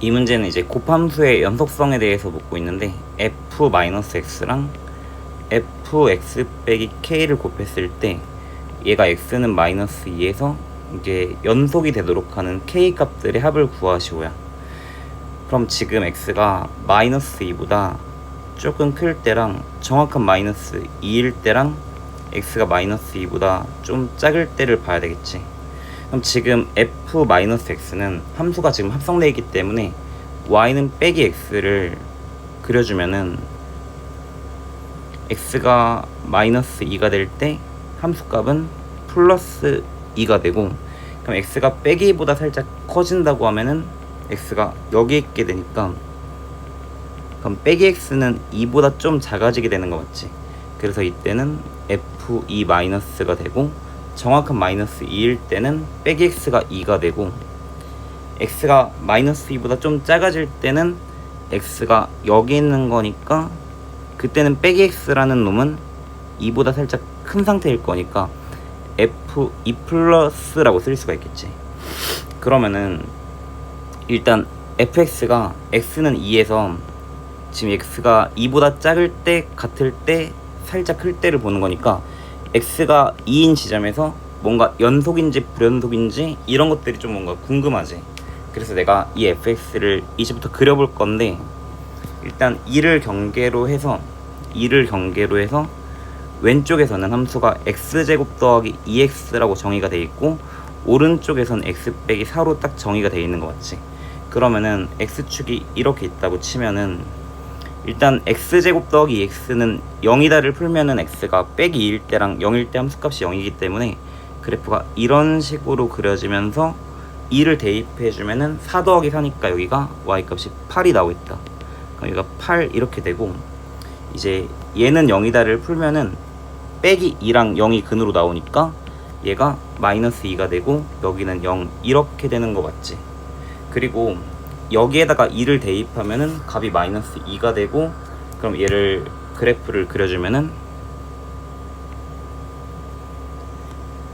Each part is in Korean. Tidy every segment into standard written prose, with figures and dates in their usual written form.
이 문제는 이제 곱함수의 연속성에 대해서 묻고 있는데 f-x랑 fx 빼기 k를 곱했을 때 얘가 x는 마이너스 2에서 이제 연속이 되도록 하는 k 값들의 합을 구하시오야. 그럼 지금 x가 마이너스 2보다 조금 클 때랑 정확한 마이너스 2일 때랑 x가 마이너스 2보다 좀 작을 때를 봐야 되겠지. 그럼 지금 f-x는 함수가 지금 합성되어 있기 때문에 y는 빼기 x를 그려주면은 x가 마이너스 2가 될 때 함수값은 플러스 2가 되고, 그럼 x가 빼기 2보다 살짝 커진다고 하면은 x가 여기 있게 되니까, 그럼 빼기 x는 2보다 좀 작아지게 되는 거 맞지? 그래서 이때는 f2-가 되고, 정확한 마이너스 2일 때는 빼기 x가 2가 되고, x가 마이너스 2보다 좀 작아질 때는 x가 여기 있는 거니까 그때는 빼기 x라는 놈은 2보다 살짝 큰 상태일 거니까 f2 플러스라고 쓸 수가 있겠지. 그러면은 일단 fx가 x는 2에서 지금 x가 2보다 작을 때, 같을 때, 살짝 클 때를 보는 거니까 x가 2인 지점에서 뭔가 연속인지 불연속인지 이런 것들이 좀 뭔가 궁금하지. 그래서 내가 이 fx를 이제부터 그려볼 건데, 일단 2를 경계로 해서 왼쪽에서는 함수가 x제곱 더하기 2x라고 정의가 돼 있고, 오른쪽에서는 x 빼기 4로 딱 정의가 돼 있는 거 맞지? 그러면은 x축이 이렇게 있다고 치면은 일단 x제곱 더하기 2x는 0이다를 풀면은 x가 빼기 2일 때랑 0일 때 함수값이 0이기 때문에 그래프가 이런 식으로 그려지면서 2를 대입해주면은 4 더하기 4니까 여기가 y값이 8이 나오겠다. 그럼 여기가 8 이렇게 되고, 이제 얘는 0이다를 풀면은 빼기 2랑 0이 근으로 나오니까 얘가 마이너스 2가 되고 여기는 0 이렇게 되는 거 맞지? 그리고 여기에다가 2를 대입하면은 값이 마이너스 2가 되고, 그럼 얘를 그래프를 그려주면은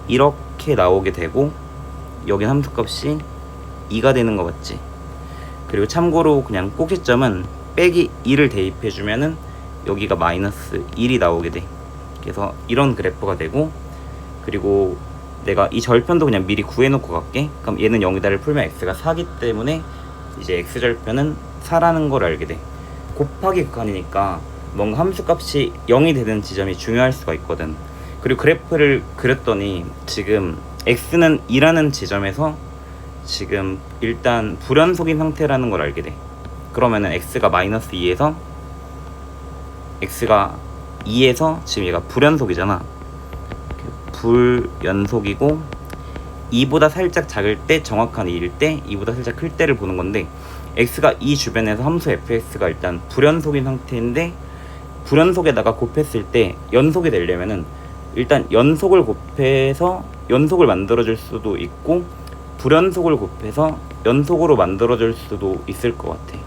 이렇게 나오게 되고, 여긴 함수값이 2가 되는 거 맞지? 그리고 참고로 그냥 꼭지점은 빼기 2를 대입해주면은 여기가 마이너스 1이 나오게 돼. 그래서 이런 그래프가 되고, 그리고 내가 이 절편도 그냥 미리 구해놓고 갈게. 그럼 얘는 0이다를 풀면 x가 4기 때문에 이제 x절편은 4라는 걸 알게 돼. 곱하기 극한이니까 뭔가 함수값이 0이 되는 지점이 중요할 수가 있거든. 그리고 그래프를 그렸더니 지금 x는 2라는 지점에서 지금 일단 불연속인 상태라는 걸 알게 돼. 그러면은 x가 마이너스 2에서 지금 얘가 불연속이잖아. 불연속이고 2보다 살짝 작을 때, 정확한 2일 때, 2보다 살짝 클 때를 보는 건데, x가 이 주변에서 함수 fx가 일단 불연속인 상태인데, 불연속에다가 곱했을 때 연속이 되려면은 일단 연속을 곱해서 연속을 만들어줄 수도 있고, 불연속을 곱해서 연속으로 만들어줄 수도 있을 것 같아.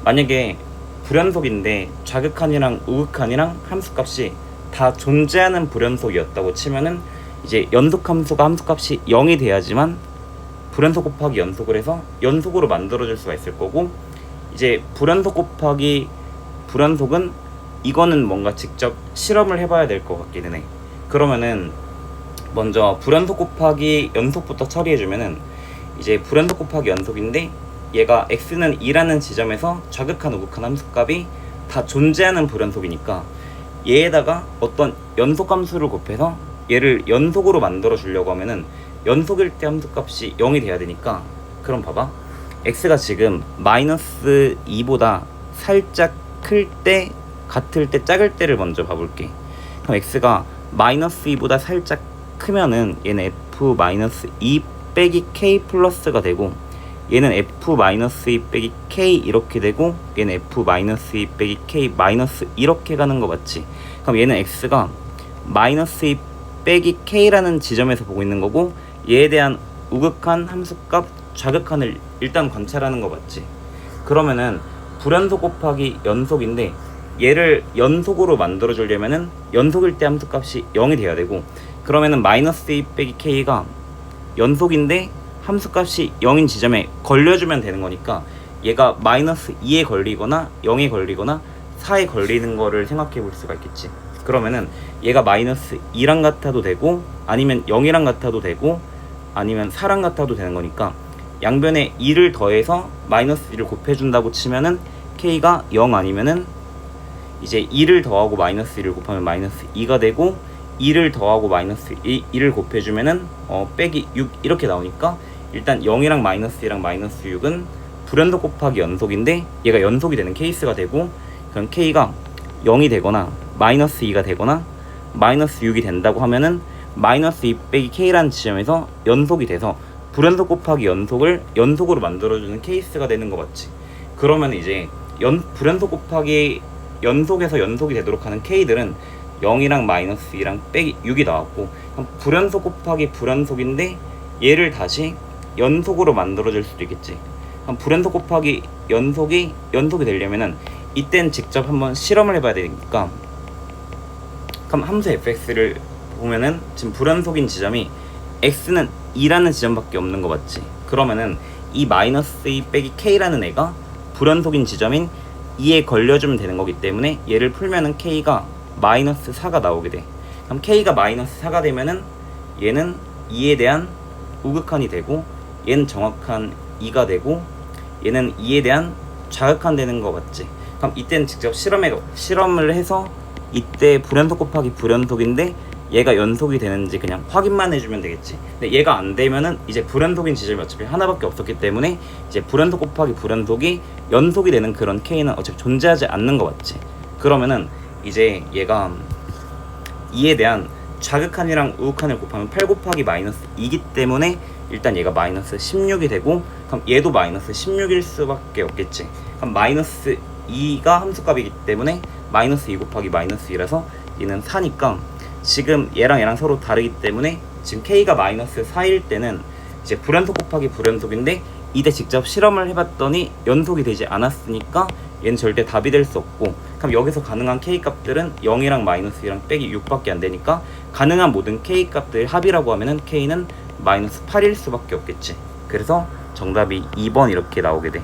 만약에 불연속인데 좌극한이랑 우극한이랑 함수값이 다 존재하는 불연속이었다고 치면은 이제 연속함수가 함수값이 0이 돼야지만 불연속 곱하기 연속을 해서 연속으로 만들어줄 수가 있을 거고, 이제 불연속 곱하기 불연속은 이거는 뭔가 직접 실험을 해봐야 될 것 같기는 해. 그러면은 먼저 불연속 곱하기 연속부터 처리해주면은, 이제 불연속 곱하기 연속인데 얘가 x는 2라는 지점에서 좌극한 우극한 함수값이 다 존재하는 불연속이니까 얘에다가 어떤 연속함수를 곱해서 얘를 연속으로 만들어 주려고 하면은 연속일 때 함수값이 0이 돼야 되니까, 그럼 봐봐, x가 지금 마이너스 2보다 살짝 클 때, 같을 때, 작을 때를 먼저 봐볼게. 그럼 x가 마이너스 2보다 살짝 크면은 얘는 f-2 빼기 k 플러스가 되고, 얘는 f-2 빼기 k 이렇게 되고, 얘는 f-2 빼기 k 마이너스 이렇게 가는 거 맞지? 그럼 얘는 x가 마이너스 2 빼기 k라는 지점에서 보고 있는 거고, 얘에 대한 우극한 함수값 좌극한을 일단 관찰하는 거 맞지? 그러면은 불연속 곱하기 연속인데 얘를 연속으로 만들어 주려면은 연속일 때 함수값이 0이 돼야 되고, 그러면은 마이너스 2 빼기 k가 연속인데 함수값이 0인 지점에 걸려주면 되는 거니까 얘가 마이너스 2에 걸리거나 0에 걸리거나 4에 걸리는 거를 생각해 볼 수가 있겠지. 그러면은 얘가 마이너스 2랑 같아도 되고 아니면 0이랑 같아도 되고 아니면 4랑 같아도 되는 거니까 양변에 2를 더해서 마이너스 2를 곱해준다고 치면은 k가 0 아니면은 이제 2를 더하고 마이너스 2를 곱하면 마이너스 2가 되고 2를 더하고 마이너스 2를 곱해주면은 빼기 6 이렇게 나오니까 일단 0이랑 마이너스 2랑 마이너스 6은 불연속 곱하기 연속인데 얘가 연속이 되는 케이스가 되고 그럼 k가 0이 되거나 마이너스 2가 되거나 마이너스 6이 된다고 하면은 마이너스 2 빼기 k라는 지점에서 연속이 돼서 불연속 곱하기 연속을 연속으로 만들어주는 케이스가 되는 거 맞지? 그러면 이제 불연속 곱하기 연속에서 연속이 되도록 하는 k들은 0이랑 마이너스 2랑 빼기 6이 나왔고 그럼 불연속 곱하기 불연속인데 얘를 다시 연속으로 만들어줄 수도 있겠지. 그럼 불연속 곱하기 연속이 되려면은 이땐 직접 한번 실험을 해봐야 되니까 그럼 함수 fx를 보면은 지금 불연속인 지점이 x는 2라는 지점밖에 없는 거 맞지? 그러면은 이 마이너스 2 빼기 k라는 애가 불연속인 지점인 2에 걸려주면 되는 거기 때문에 얘를 풀면은 k가 마이너스 4가 나오게 돼. 그럼 k가 마이너스 4가 되면은 얘는 2에 대한 우극한이 되고 얘는 정확한 2가 되고 얘는 2에 대한 좌극한 되는 거 맞지? 그럼 이때는 직접 실험을 해서 이때 불연속 곱하기 불연속인데 얘가 연속이 되는지 그냥 확인만 해주면 되겠지. 근데 얘가 안 되면은 이제 불연속인 지점이 어차피 하나밖에 없었기 때문에 이제 불연속 곱하기 불연속이 연속이 되는 그런 k는 어차피 존재하지 않는 거 맞지. 그러면은 이제 얘가 2에 대한 좌극한이랑 우극한을 곱하면 8 곱하기 마이너스 2이기 때문에 일단 얘가 마이너스 16이 되고 그럼 얘도 마이너스 16일 수밖에 없겠지. 그럼 마이너스 2가 함수값이기 때문에 마이너스 2 곱하기 마이너스 2라서 얘는 4니까 지금 얘랑 서로 다르기 때문에 지금 k가 마이너스 4일 때는 이제 불연속 곱하기 불연속인데 이때 직접 실험을 해봤더니 연속이 되지 않았으니까 얘는 절대 답이 될 수 없고 그럼 여기서 가능한 k 값들은 0이랑 마이너스 2랑 빼기 6밖에 안 되니까 가능한 모든 k 값들 합이라고 하면은 k는 마이너스 8일 수밖에 없겠지. 그래서 정답이 2번 이렇게 나오게 돼.